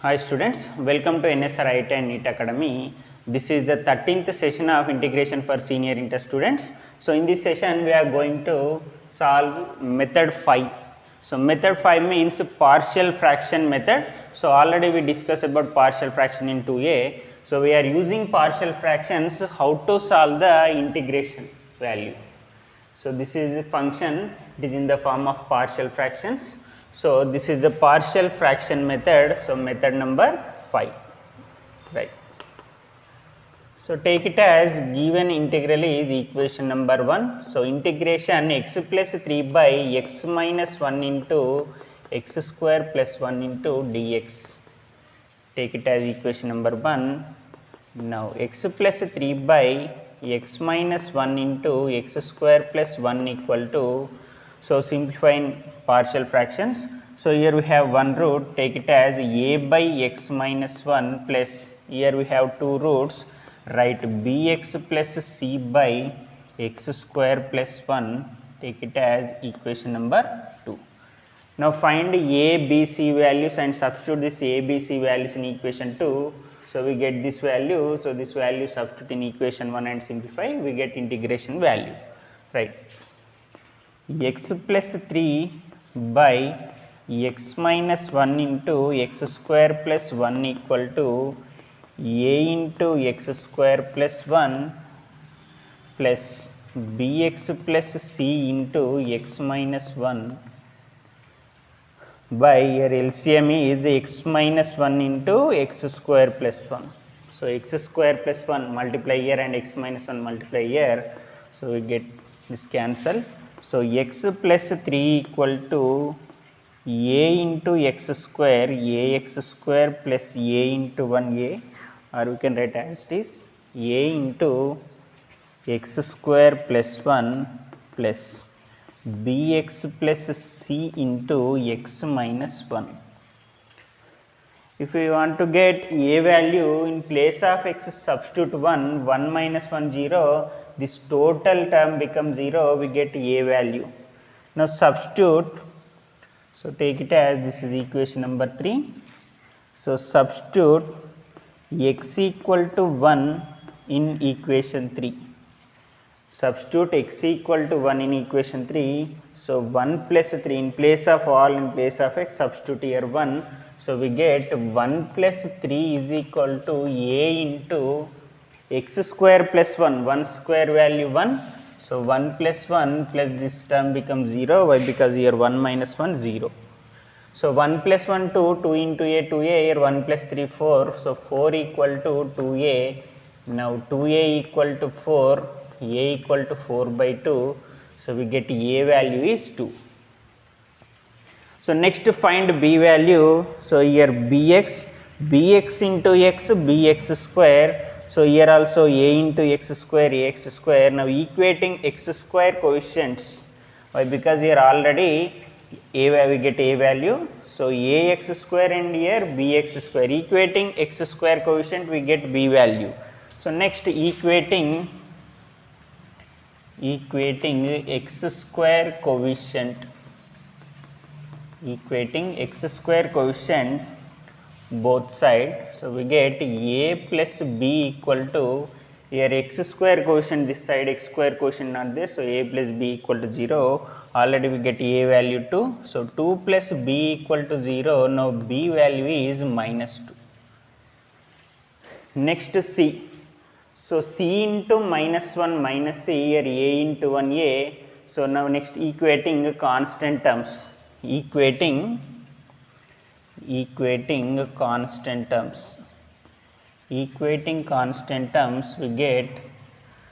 Hi students, welcome to NSR IIT and NEET Academy. This is the 13th session of integration for senior inter students. So in this session we are going to solve method 5. So method 5 means partial fraction method. So already we discussed about partial fraction in 2a. So we are using partial fractions how to solve the integration value. So this is the function, it is in the form of partial fractions. So this is the partial fraction method. So method number 5, right. So take it as given integral is equation number 1. So integration x plus 3 by x minus 1 into x square plus 1 into dx. Take it as equation number 1. Now x plus 3 by x minus 1 into x square plus 1 equal to, so simplifying partial fractions. So here we have one root, take it as a by x minus 1 plus, here we have two roots, write bx plus c by x square plus 1, take it as equation number 2. Now find a, b, c values and substitute this a, b, c values in equation 2. So we get this value, so this value substitute in equation 1 and simplify, we get integration value, right. X plus 3 by x minus 1 into x square plus 1 equal to a into x square plus 1 plus bx plus c into x minus 1 by here LCM is x minus 1 into x square plus 1. So x square plus 1 multiply here and x minus 1 multiply here. So we get this cancel. So x plus 3 equal to a into x square, ax square plus a into 1a, or we can write as it is a into x square plus 1 plus bx plus c into x minus 1. If we want to get a value, in place of x substitute 1, 1 minus 1 0, this total term becomes 0, we get a value. Now substitute, so take it as this is equation number 3. So substitute x equal to 1 in equation 3. Substitute x equal to 1 in equation 3. So 1 plus 3 in place of all, in place of x substitute here 1. So we get 1 plus 3 is equal to a into x square plus 1, 1 square value 1. So 1 plus 1 plus this term becomes 0. Why? Because here 1 minus 1 0. So 1 plus 1 2, 2 into a 2a, here 1 plus 3 4. So 4 equal to 2a. Now 2a equal to 4. A equal to 4 by 2, so we get a value is 2. So next find b value, so here bx into x, bx square, so here also a into x square, ax square. Now equating x square coefficients, why? Because here already a we get a value, so ax square and here bx square, equating x square coefficient we get b value. So next equating x square coefficient, equating x square coefficient both side. So we get a plus b equal to, here x square coefficient this side, x square coefficient not there, so a plus b equal to 0. Already we get a value 2. So 2 plus b equal to 0. Now b value is minus 2. Next c. So c into minus 1 minus c, here a into 1a. So now next equating constant terms, equating constant terms, we get,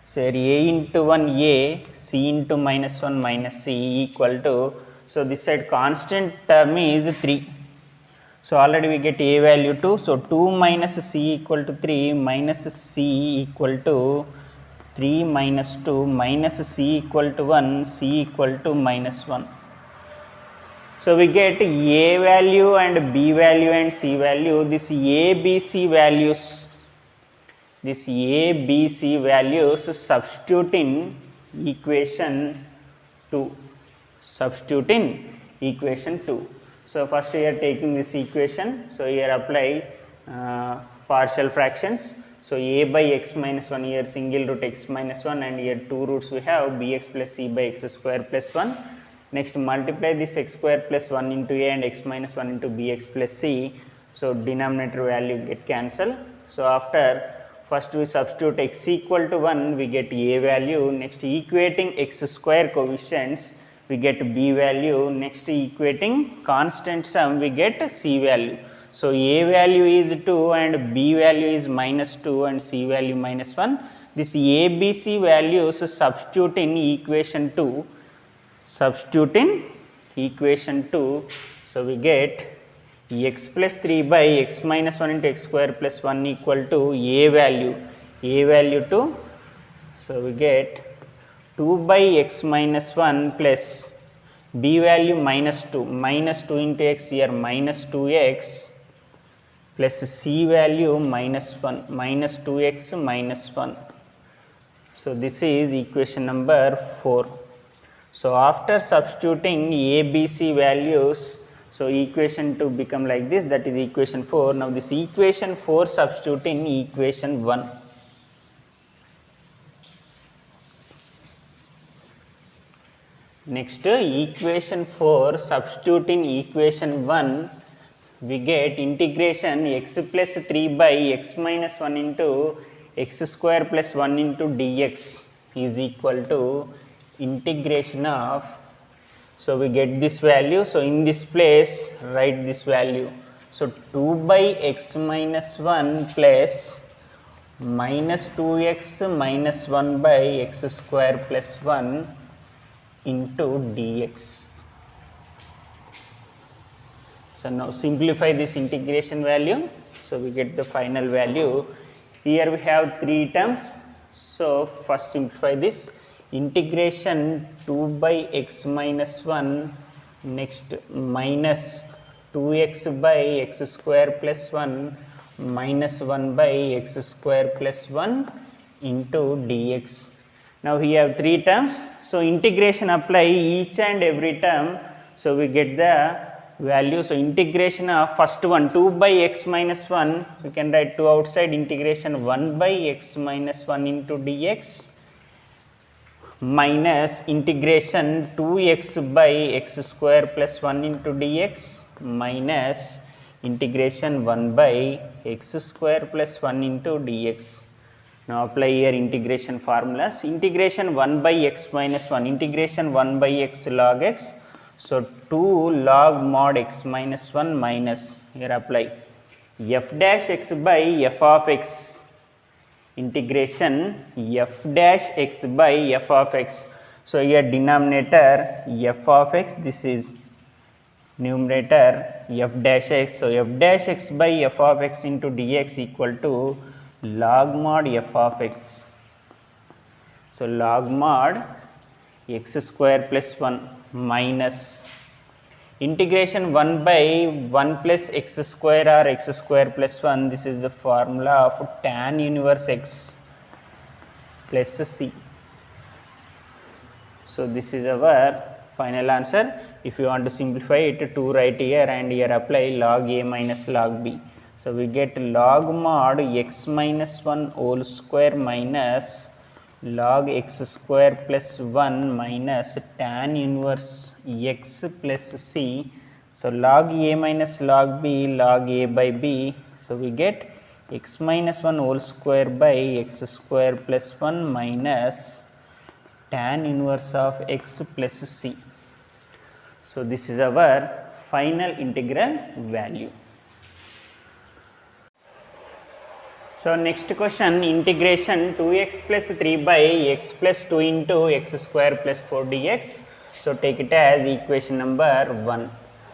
so here a into 1a, c into minus 1 minus c equal to, so this side constant term is 3. So already we get a value 2. So 2 minus c equal to 3, minus c equal to 3 minus 2, minus c equal to 1, c equal to minus 1. So we get a value and b value and c value. This a, b, c values, substitute in equation 2. So first we are taking this equation. So here apply partial fractions. So a by x minus 1, here single root x minus 1, and here two roots we have bx plus c by x square plus 1. Next multiply this x square plus 1 into a and x minus 1 into bx plus c. So denominator value get cancelled. So after first we substitute x equal to 1, we get a value. Next equating x square coefficients, we get b value. Next equating constant sum, we get c value. So a value is 2 and b value is minus 2 and c value minus 1. This a, b, c values substitute in equation 2. Substitute in equation 2. So we get x plus 3 by x minus 1 into x square plus 1 equal to a value 2. So we get 2 by x minus 1 plus b value minus 2 into x, here minus 2x plus c value minus 1 minus 2x minus 1. So this is equation number 4. So after substituting a, b, c values, so equation 2 become like this, that is equation 4. Now this equation 4 substitute in equation 1. Next equation 4 substitute in equation 1, we get integration x plus 3 by x minus 1 into x square plus 1 into dx is equal to integration of, so we get this value. So in this place write this value. So 2 by x minus 1 plus minus 2x minus 1 by x square plus 1 into dx. So now simplify this integration value. So we get the final value. Here we have 3 terms. So first simplify this. Integration 2 by x minus 1, next minus 2x by x square plus 1 minus 1 by x square plus 1 into dx. Now we have 3 terms. So integration apply each and every term. So we get the value. So integration of first one 2 by x minus 1, we can write 2 outside, integration 1 by x minus 1 into dx minus integration 2x by x square plus 1 into dx minus integration 1 by x square plus 1 into dx. Now apply here integration formulas. Integration 1 by x minus 1, integration 1 by x log x. So 2 log mod x minus 1 minus, here apply f dash x by f of x, integration f dash x by f of x. So here denominator f of x, this is numerator f dash x. So f dash x by f of x into dx equal to log mod f of x. So log mod x square plus 1 minus integration 1 by 1 plus x square or x square plus 1, this is the formula of tan inverse x plus c. So this is our final answer. If you want to simplify it, 2 write here and here apply log a minus log b. So we get log mod x minus 1 whole square minus log x square plus 1 minus tan inverse x plus c. So log a minus log b, log a by b. So we get x minus 1 whole square by x square plus 1 minus tan inverse of x plus c. So this is our final integral value. So next question, integration 2x plus 3 by x plus 2 into x square plus 4 dx. So take it as equation number 1.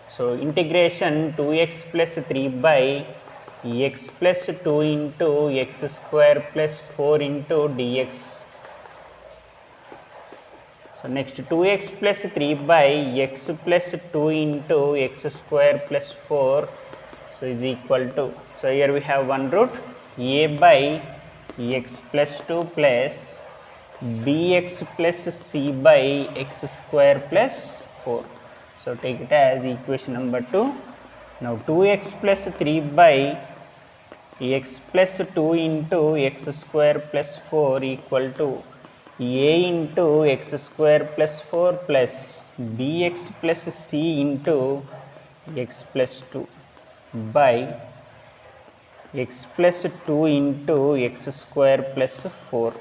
So integration 2x plus 3 by x plus 2 into x square plus 4 into dx. So next 2x plus 3 by x plus 2 into x square plus 4, so is equal to, so here we have one root, a by x plus 2 plus bx plus c by x square plus 4. So take it as equation number 2. Now 2x plus 3 by x plus 2 into x square plus 4 equal to a into x square plus 4 plus bx plus c into x plus 2 by x plus 2 into x square plus 4.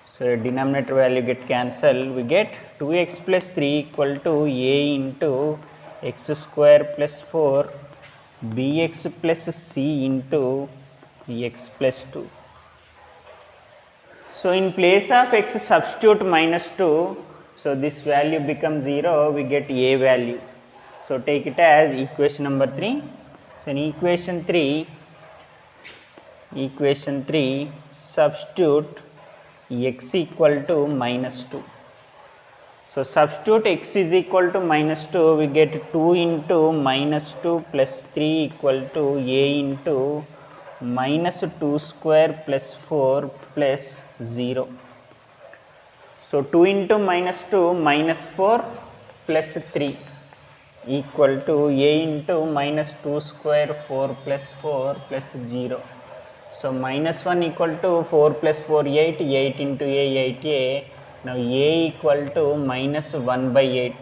So denominator value get cancelled. We get 2x plus 3 equal to a into x square plus 4 bx plus c into x plus 2. So in place of x substitute minus 2. So this value becomes 0. We get a value. So take it as equation number 3. So in equation 3 substitute x equal to minus 2. So substitute x is equal to minus 2, we get 2 into minus 2 plus 3 equal to a into minus 2 square plus 4 plus 0. So 2 into minus 2 minus 4 plus 3 equal to a into minus 2 square 4 plus 4 plus 0. So minus 1 equal to 4 plus 4 8, 8 into a 8a. Now a equal to minus 1 by 8.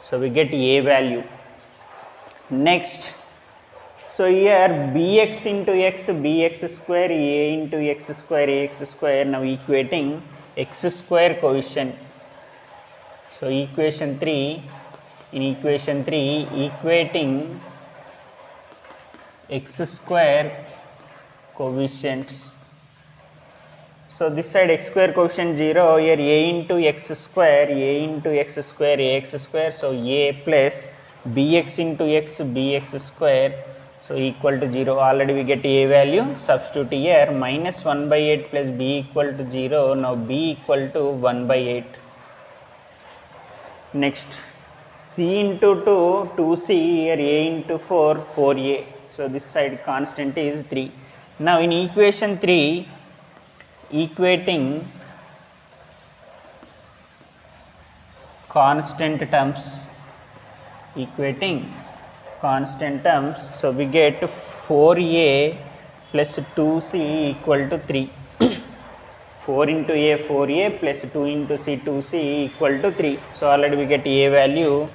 So we get a value. Next, so here bx into x, bx square, a into x square, ax square. Now equating x square coefficient. So equation 3, in equation 3 equating x square coefficients. So this side x square coefficient 0, here a into x square, ax square. So a plus bx into x, bx square. So equal to 0. Already we get a value. Substitute here minus 1 by 8 plus b equal to 0. Now b equal to 1 by 8. Next, c into 2, 2c, here a into 4, 4a. So this side constant is 3. Now in equation 3, equating constant terms, so we get 4a plus 2c equal to 3. 4 into a 4a plus 2 into c 2c equal to 3. So already we get a value.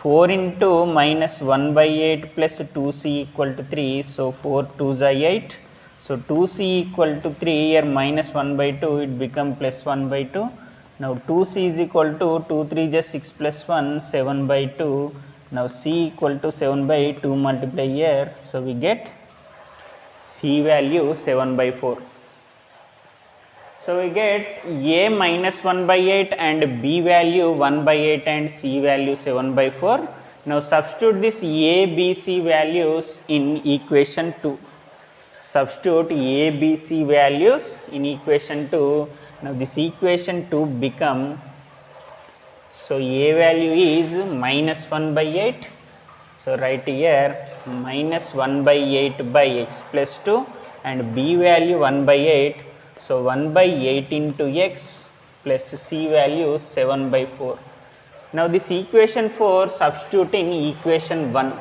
4 into minus 1 by 8 plus 2c equal to 3. So 4 2s are 8. So 2c equal to 3, here minus 1 by 2, it become plus 1 by 2. Now 2c is equal to 2 3 just 6 plus 1, 7 by 2. Now c equal to 7 by 2 multiply here. So we get c value 7 by 4. So we get a minus 1 by 8 and b value 1 by 8 and c value 7 by 4. Now substitute this a, b, c values in equation 2. Substitute a, b, c values in equation 2. Now this equation 2 become, so a value is minus 1 by 8. So write here minus 1 by 8 by x plus 2 and b value 1 by 8. So 1 by 8 into x plus c value 7 by 4. Now this equation 4 substitute in equation 1.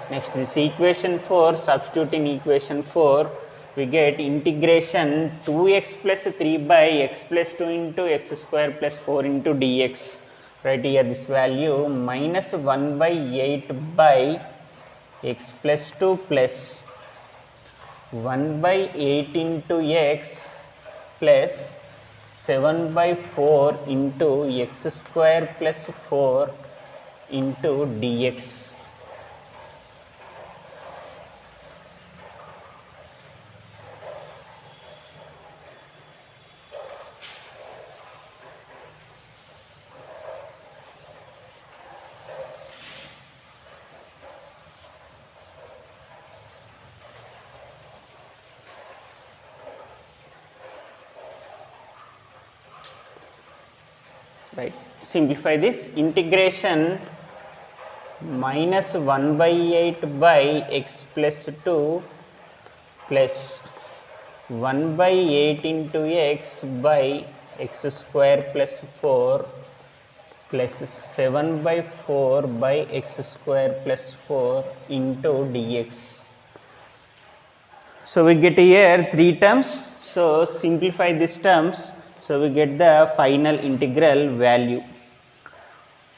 Next, this equation 4 substitute in equation 4, we get integration 2x plus 3 by x plus 2 into x square plus 4 into dx. Right here this value minus 1 by 8 by x plus 2 plus 1 by 8 into x plus 7 by 4 into x square plus 4 into dx. Right, simplify this. Integration minus 1 by 8 by x plus 2 plus 1 by 8 into x by x square plus 4 plus 7 by 4 by x square plus 4 into dx. So we get here three terms. So simplify these terms. So we get the final integral value.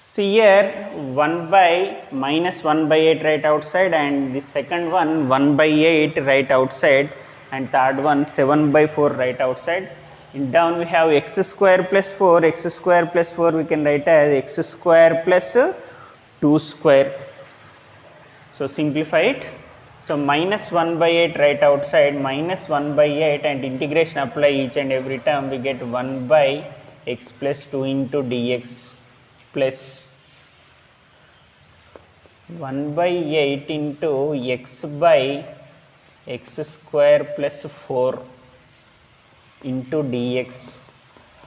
See here 1 by minus 1 by 8 right outside, and the second one 1 by 8 right outside, and third one 7 by 4 right outside. In down we have x square plus 4, x square plus 4 we can write as x square plus 2 square. So simplify it. So minus 1 by 8 right outside, minus 1 by 8, and integration apply each and every term, we get 1 by x plus 2 into dx plus 1 by 8 into x by x square plus 4 into dx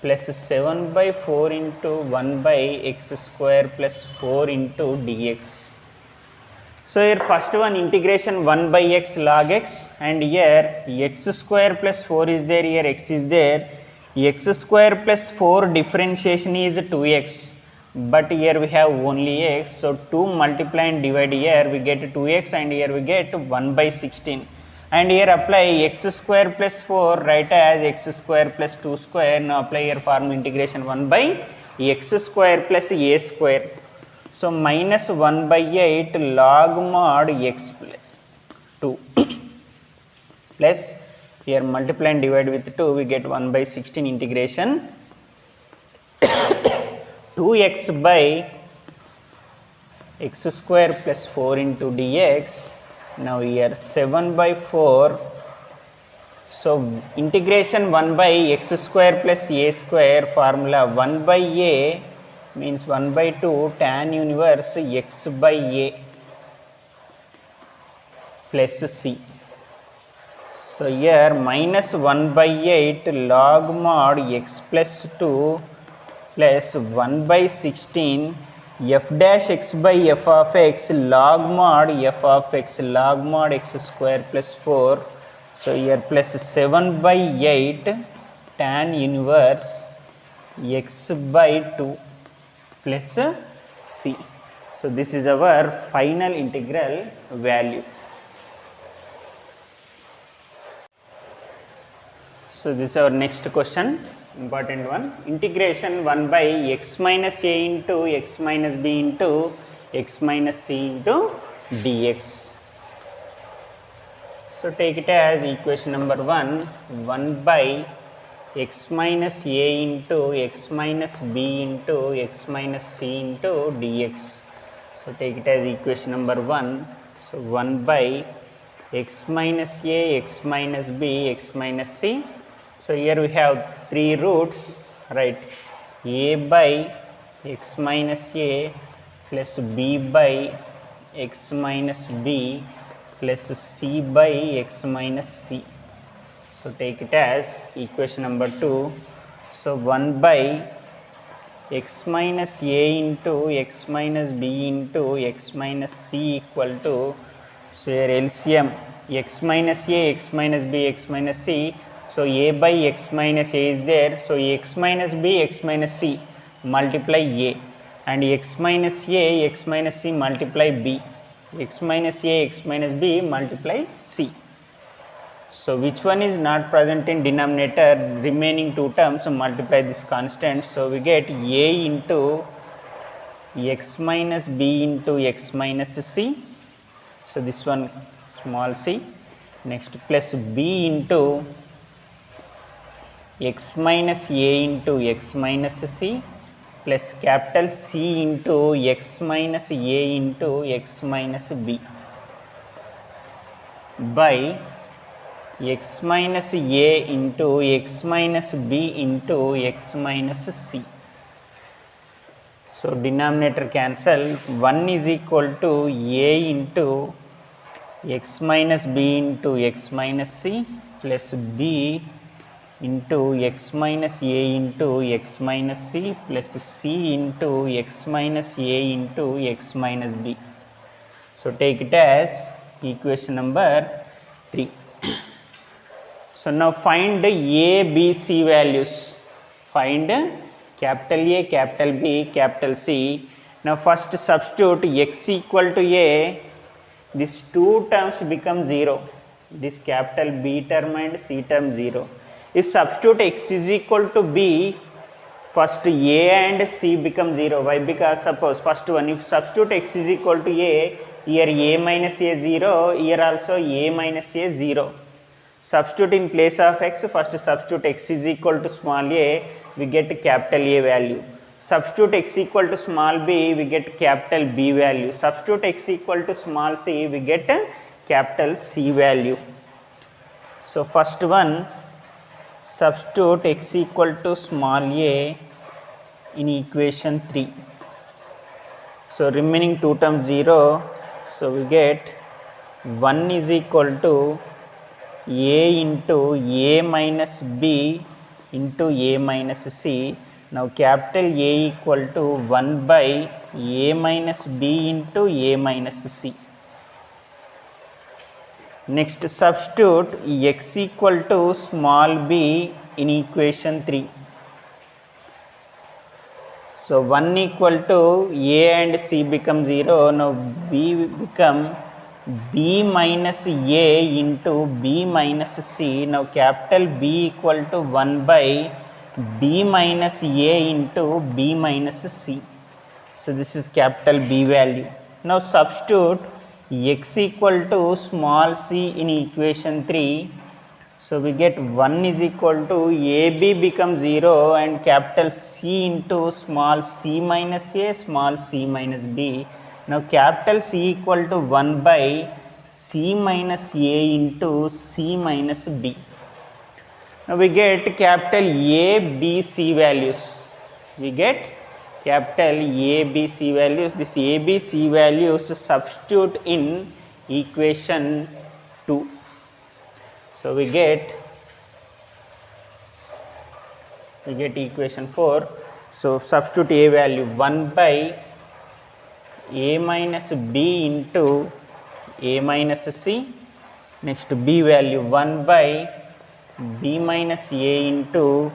plus 7 by 4 into 1 by x square plus 4 into dx. So here first one integration 1 by x log x, and here x square plus 4 is there, here x is there. X square plus 4 differentiation is 2x, but here we have only x. So 2 multiply and divide, here we get 2x, and here we get 1 by 16. And here apply x square plus 4 write as x square plus 2 square. Now apply here formula integration 1 by x square plus a square. So minus 1 by 8 log mod x plus 2 plus here multiply and divide with 2, we get 1 by 16 integration 2x by x square plus 4 into dx. Now here 7 by 4. So integration 1 by x square plus a square formula 1 by a means 1 by 2 tan inverse x by a plus c. So here minus 1 by 8 log mod x plus 2 plus 1 by 16 f dash x by f of x log mod f of x log mod x square plus 4. So here plus 7 by 8 tan inverse x by 2 plus c. So this is our final integral value. So this is our next question, important one. Integration 1 by x minus a into x minus b into x minus c into dx. So take it as equation number 1, 1 by x minus a into x minus b into x minus c into dx. So take it as equation number 1. So 1 by x minus a, x minus b, x minus c. So here we have three roots, right? A by x minus a plus b by x minus b plus c by x minus c. So take it as equation number 2. So 1 by x minus a into x minus b into x minus c equal to, so here LCM x minus a, x minus b, x minus c. So a by x minus a is there. So x minus b, x minus c multiply a, and x minus a, x minus c multiply b, x minus a, x minus b multiply c. So which one is not present in denominator? Remaining two terms, so multiply this constant. So we get a into x minus b into x minus c. So this one small c. Next plus b into x minus a into x minus c plus capital C into x minus a into x minus b by x minus a into x minus b into x minus c. So denominator cancel. 1 is equal to a into x minus b into x minus c plus b into x minus a into x minus c plus c into x minus a into x minus b. So take it as equation number 3. So now find A, B, C values. Find capital A, capital B, capital C. Now first substitute x equal to A, these two terms become 0, this capital B term and C term 0. If substitute x is equal to B, first A and C become 0. Why? Because suppose first one, if substitute x is equal to A, here A minus A 0, here also A minus A 0. Substitute in place of x, first substitute x is equal to small a, we get capital A value. Substitute x equal to small b, we get capital B value. Substitute x equal to small c, we get capital C value. So first one, substitute x equal to small a in equation 3. So remaining two terms 0, so we get 1 is equal to a into a minus b into a minus c. Now capital A equal to 1 by a minus b into a minus c. Next substitute x equal to small b in equation 3. So 1 equal to a and c become 0. Now b become b minus a into b minus c. Now capital B equal to 1 by b minus a into b minus c. So this is capital B value. Now substitute x equal to small c in equation 3. So we get 1 is equal to ab becomes 0 and capital C into small c minus a, small c minus b. Now capital C equal to 1 by c minus a into c minus b. Now we get capital A, B, C values. We get capital A, B, C values. This A, B, C values substitute in equation 2. So we get equation 4. So substitute A value 1 by a minus b into a minus c. Next b value 1 by b minus a into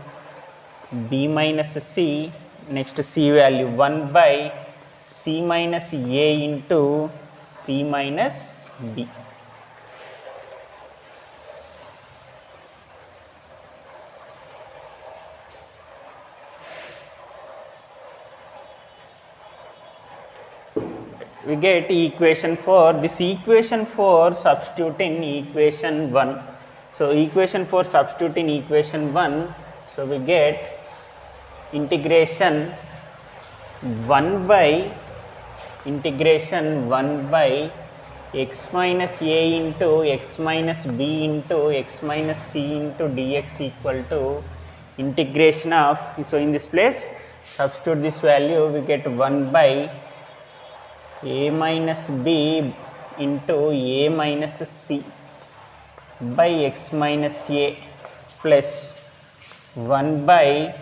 b minus c. Next c value 1 by c minus a into c minus b. We get equation 4. This equation 4 substitute in equation 1. So equation 4 substitute in equation 1. So we get integration 1 by x minus a into x minus b into x minus c into dx equal to integration of, so in this place substitute this value, we get 1 by a minus b into a minus c by x minus a plus 1 by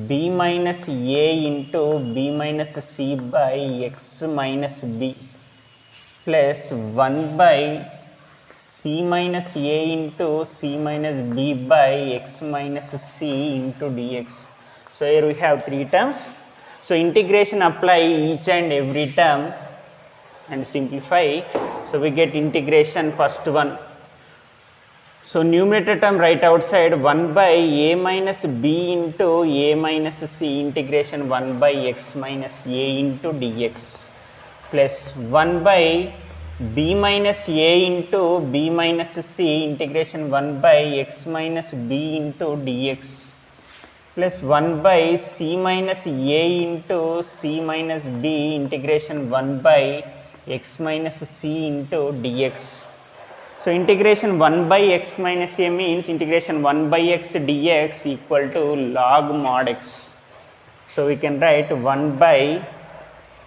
b minus a into b minus c by x minus b plus 1 by c minus a into c minus b by x minus c into dx. So here we have three terms. So integration apply each and every term and simplify. So we get integration first one. So numerator term right outside 1 by a minus b into a minus c integration 1 by x minus a into dx plus 1 by b minus a into b minus c integration 1 by x minus b into dx plus 1 by c minus a into c minus b integration 1 by x minus c into dx. So integration 1 by x minus a means integration 1 by x dx equal to log mod x. So we can write 1 by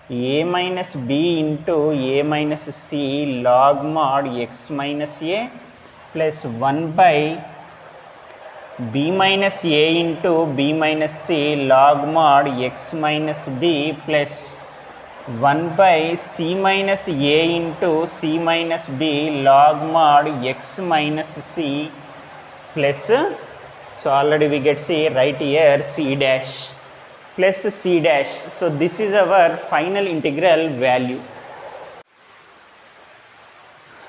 a minus b into a minus c log mod x minus a plus 1 by b minus a into b minus c log mod x minus b plus 1 by c minus a into c minus b log mod x minus c plus, so already we get c right here c dash. plus c dash. So this is our final integral value.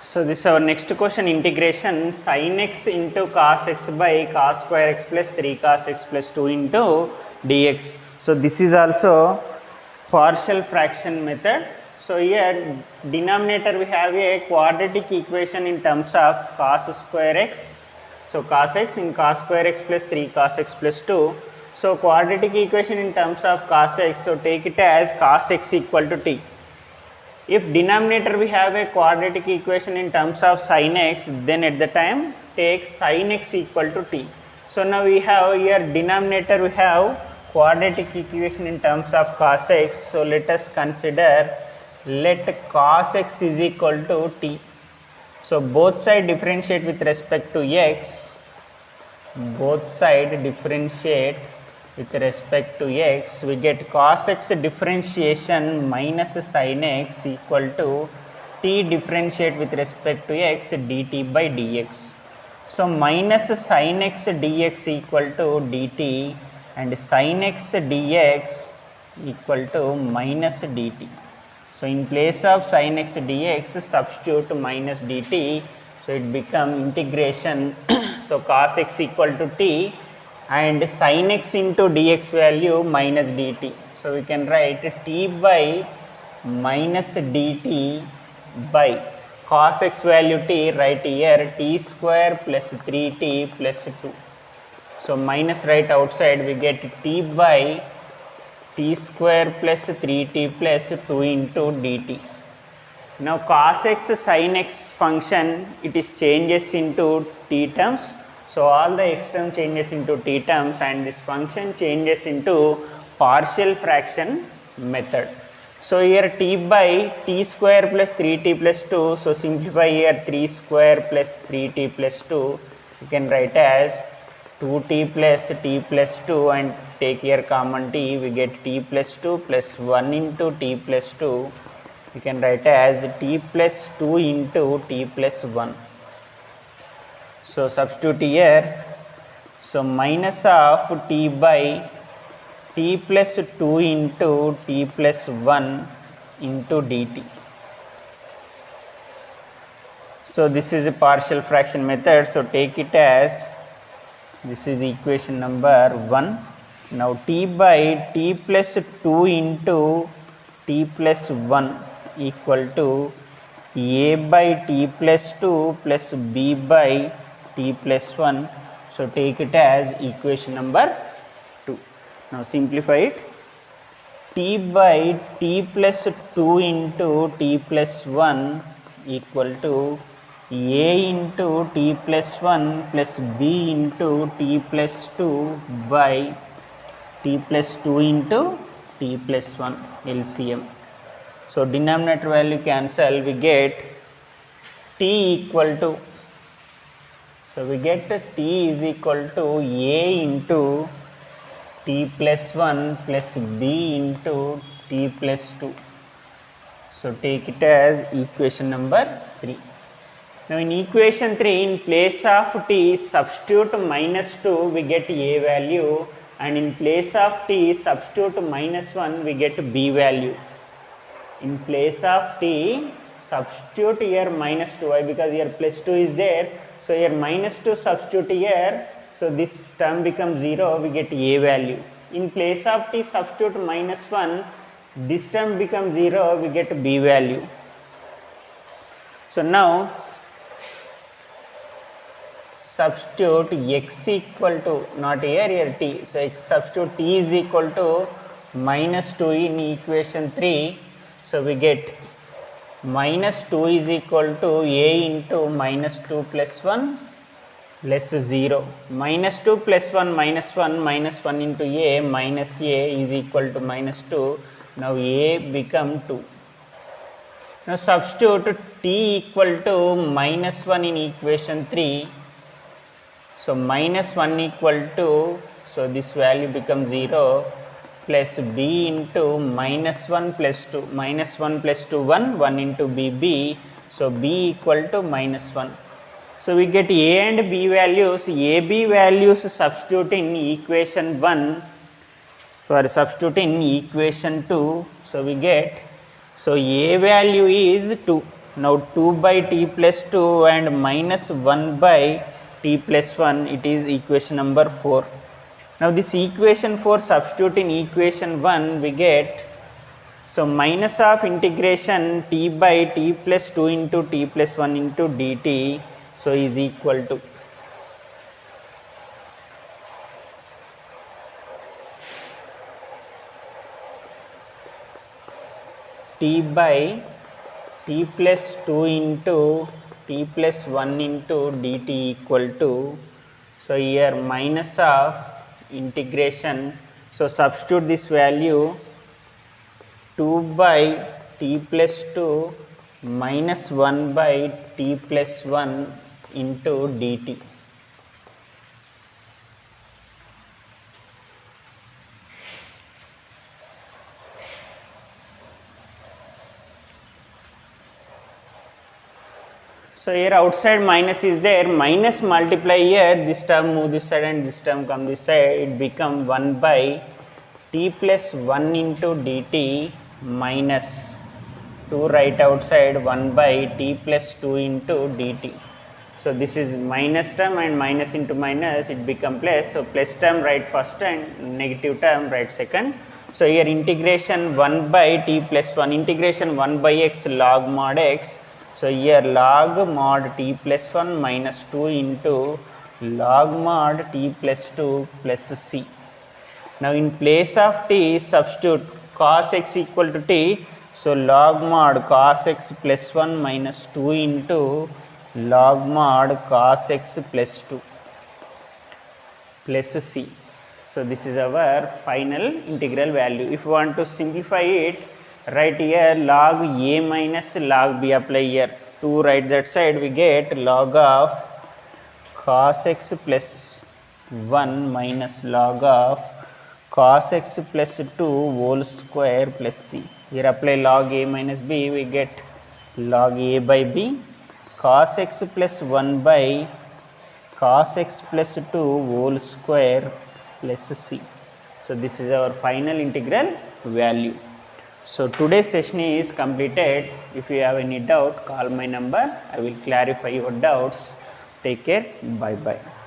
So this is our next question, integration sin x into cos x by cos square x plus 3 cos x plus 2 into dx. So this is also partial fraction method. So here denominator we have a quadratic equation in terms of cos square x. So cos x in cos square x plus 3 cos x plus 2. So quadratic equation in terms of cos x, so take it as cos x equal to t. If denominator we have a quadratic equation in terms of sin x, then at the time take sin x equal to t. So now we have here denominator we have quadratic equation in terms of cos x. So let us consider, let cos x is equal to t. So both side differentiate with respect to x, both side differentiate with respect to x, we get cos x differentiation minus sin x equal to t differentiate with respect to x dt by dx. So minus sin x dx equal to dt and sin x dx equal to minus dt. So in place of sin x dx substitute minus dt, so it become integration so cos x equal to t and sin x into dx value minus dt. So we can write t by minus dt by cos x value t, right here t square plus 3t plus 2. So minus right outside we get t by t square plus 3t plus 2 into dt. Now cos x sin x function, it is changes into t terms. So all the x term changes into t terms and this function changes into partial fraction method. So here t by t square plus 3t plus 2, so simplify here 3 square plus 3t plus 2, you can write as 2t plus t plus 2 and take here common t, we get t plus 2 plus 1 into t plus 2, you can write as t plus 2 into t plus 1. So substitute here, so minus of t by t plus 2 into t plus 1 into dt. So this is a partial fraction method, so take it as, this is the equation number 1. Now t by t plus 2 into t plus 1 equal to a by t plus 2 plus b by t plus 1. So take it as equation number 2. Now simplify it. T by t plus 2 into t plus 1 equal to a into t plus 1 plus b into t plus 2 by t plus 2 into t plus 1 LCM. So denominator value cancel, we get t equal to, so we get t is equal to a into t plus 1 plus b into t plus 2. So take it as equation number 3. Now in equation 3, in place of t substitute minus 2, we get a value, and in place of t substitute minus 1, we get b value. In place of t substitute here minus 2, why? Because here plus 2 is there, so here minus 2 substitute here, so this term becomes 0, we get a value. In place of t substitute minus 1, this term becomes 0, we get b value. So now substitute x equal to, not here t, so substitute t is equal to minus 2 in equation 3. So we get minus 2 is equal to a into minus 2 plus 1 less 0. Minus 2 plus 1 minus 1 minus 1 into a minus a is equal to minus 2. Now a become 2. Now substitute t equal to minus 1 in equation 3. So minus 1 equal to, so this value becomes 0. Plus b into minus 1 plus 2, minus 1 plus 2 1, 1 into b, so b equal to minus 1. So we get a and b values, a b values substitute in equation 1. for substituting equation 2, so we get, so a value is 2. Now 2 by t plus 2 and minus 1 by t plus 1, it is equation number 4. Now this equation 4 substitute in equation 1, we get, so minus of integration t by t plus 2 into t plus 1 into dt, so is equal to t by t plus 2 into t plus 1 into dt equal to, so here minus of integration, so substitute this value 2 by t plus 2 minus 1 by t plus 1 into dt. So here outside minus is there, minus multiply here, this term move this side and this term come this side, it become 1 by t plus 1 into dt minus 2 right outside 1 by t plus 2 into dt. So this is minus term and minus into minus, it become plus. So plus term write first and negative term write second. So here integration 1 by t plus 1, integration 1 by x log mod x. So here log mod t plus 1 minus 2 into log mod t plus 2 plus c. Now in place of t substitute cos x equal to t. So log mod cos x plus 1 minus 2 into log mod cos x plus 2 plus c. So this is our final integral value. If you want to simplify it, right here log a minus log b apply here. 2 right that side, we get log of cos x plus 1 minus log of cos x plus 2 whole square plus c. Here apply log a minus b, we get log a by b cos x plus 1 by cos x plus 2 whole square plus c. So this is our final integral value. So today's session is completed. If you have any doubt, call my number. I will clarify your doubts. Take care. Bye bye.